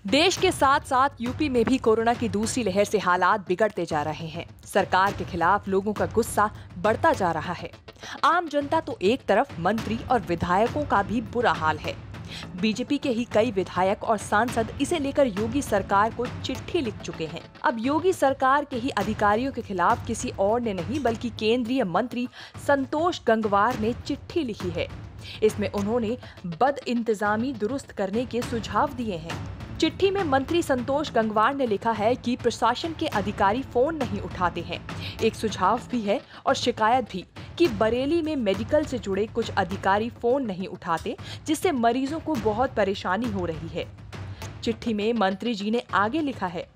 देश के साथ साथ यूपी में भी कोरोना की दूसरी लहर से हालात बिगड़ते जा रहे हैं। सरकार के खिलाफ लोगों का गुस्सा बढ़ता जा रहा है। आम जनता तो एक तरफ, मंत्री और विधायकों का भी बुरा हाल है। बीजेपी के ही कई विधायक और सांसद इसे लेकर योगी सरकार को चिट्ठी लिख चुके हैं। अब योगी सरकार के ही अधिकारियों के खिलाफ किसी और ने नहीं बल्कि केंद्रीय मंत्री संतोष गंगवार ने चिट्ठी लिखी है। इसमें उन्होंने बदइंतजामी दुरुस्त करने के सुझाव दिए हैं। चिट्ठी में मंत्री संतोष गंगवार ने लिखा है कि प्रशासन के अधिकारी फोन नहीं उठाते हैं। एक सुझाव भी है और शिकायत भी कि बरेली में मेडिकल से जुड़े कुछ अधिकारी फोन नहीं उठाते, जिससे मरीजों को बहुत परेशानी हो रही है। चिट्ठी में मंत्री जी ने आगे लिखा है,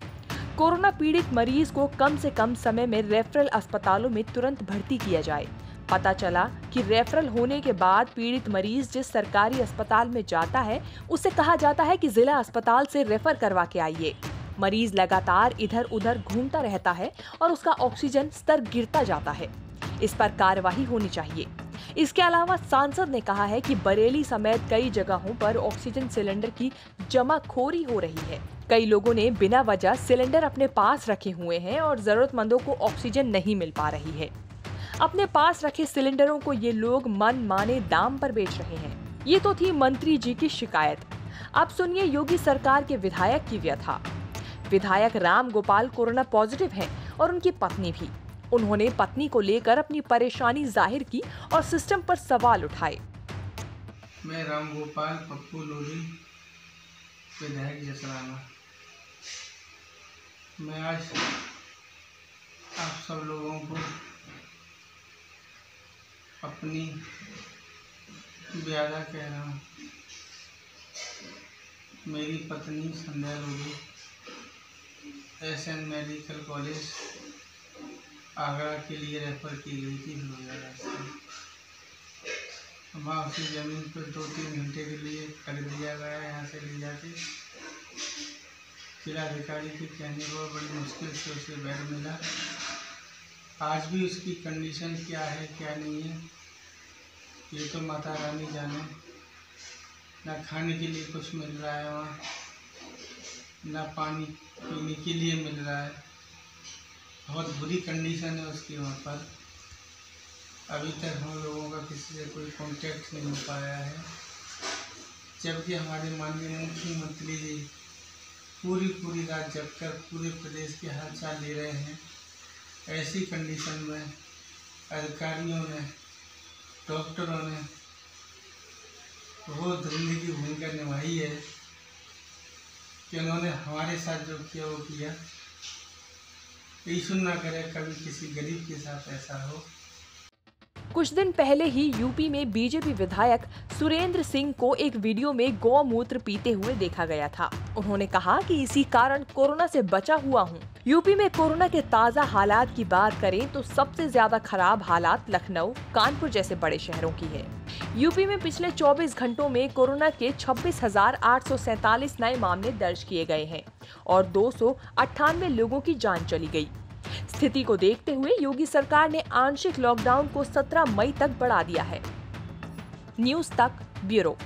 कोरोना पीड़ित मरीज को कम से कम समय में रेफरल अस्पतालों में तुरंत भर्ती किया जाए। पता चला कि रेफरल होने के बाद पीड़ित मरीज जिस सरकारी अस्पताल में जाता है, उससे कहा जाता है कि जिला अस्पताल से रेफर करवा के आइए। मरीज लगातार इधर उधर घूमता रहता है और उसका ऑक्सीजन स्तर गिरता जाता है। इस पर कार्रवाई होनी चाहिए। इसके अलावा सांसद ने कहा है कि बरेली समेत कई जगहों पर ऑक्सीजन सिलेंडर की जमाखोरी हो रही है। कई लोगों ने बिना वजह सिलेंडर अपने पास रखे हुए हैं और जरूरतमंदों को ऑक्सीजन नहीं मिल पा रही है। अपने पास रखे सिलेंडरों को ये लोग मन माने दाम पर बेच रहे हैं। ये तो थी मंत्री जी की शिकायत। अब सुनिए योगी सरकार के विधायक की व्यथा। विधायक राम गोपाल कोरोना पॉजिटिव हैं और उनकी पत्नी भी। उन्होंने पत्नी को लेकर अपनी परेशानी जाहिर की और सिस्टम पर सवाल उठाए। मैं राम गोपाल पप्पू लोधी, विधायक जसराना। मैं आज आप सब लोगों को अपनी व्याधा कह रहा हूँ। मेरी पत्नी Sandhya Lodhi SN medical college Agra के लिए रेफर की गई थी फिरोजाबाद से। वहाँ उसी ज़मीन पर 2-3 घंटे के लिए कर दिया गया। यहाँ से ले जाके जिलाधिकारी के कहने पर बड़ी मुश्किल से उसे बेड मिला। आज भी उसकी कंडीशन क्या है क्या नहीं है ये तो माता रानी जाने। ना खाने के लिए कुछ मिल रहा है वहाँ, ना पानी पीने के लिए मिल रहा है। बहुत बुरी कंडीशन है उसकी वहाँ पर। अभी तक हम लोगों का किसी से कोई कांटेक्ट नहीं हो पाया है, जबकि हमारे माननीय मुख्यमंत्री जी पूरी रात जगकर पूरे प्रदेश के हालचाल ले रहे हैं। ऐसी कंडीशन में अधिकारियों ने, डॉक्टरों ने बहुत धुंधली की भूमिका निभाई है कि उन्होंने हमारे साथ जो किया वो किया। ईश्वर ना करे कभी किसी गरीब के साथ ऐसा हो। कुछ दिन पहले ही यूपी में बीजेपी विधायक सुरेंद्र सिंह को एक वीडियो में गौमूत्र पीते हुए देखा गया था। उन्होंने कहा कि इसी कारण कोरोना से बचा हुआ हूं। यूपी में कोरोना के ताज़ा हालात की बात करें तो सबसे ज्यादा खराब हालात लखनऊ, कानपुर जैसे बड़े शहरों की है। यूपी में पिछले 24 घंटों में कोरोना के 26,847 नए मामले दर्ज किए गए हैं और 298 लोगों की जान चली गई। स्थिति को देखते हुए योगी सरकार ने आंशिक लॉकडाउन को 17 मई तक बढ़ा दिया है। न्यूज़ तक ब्यूरो।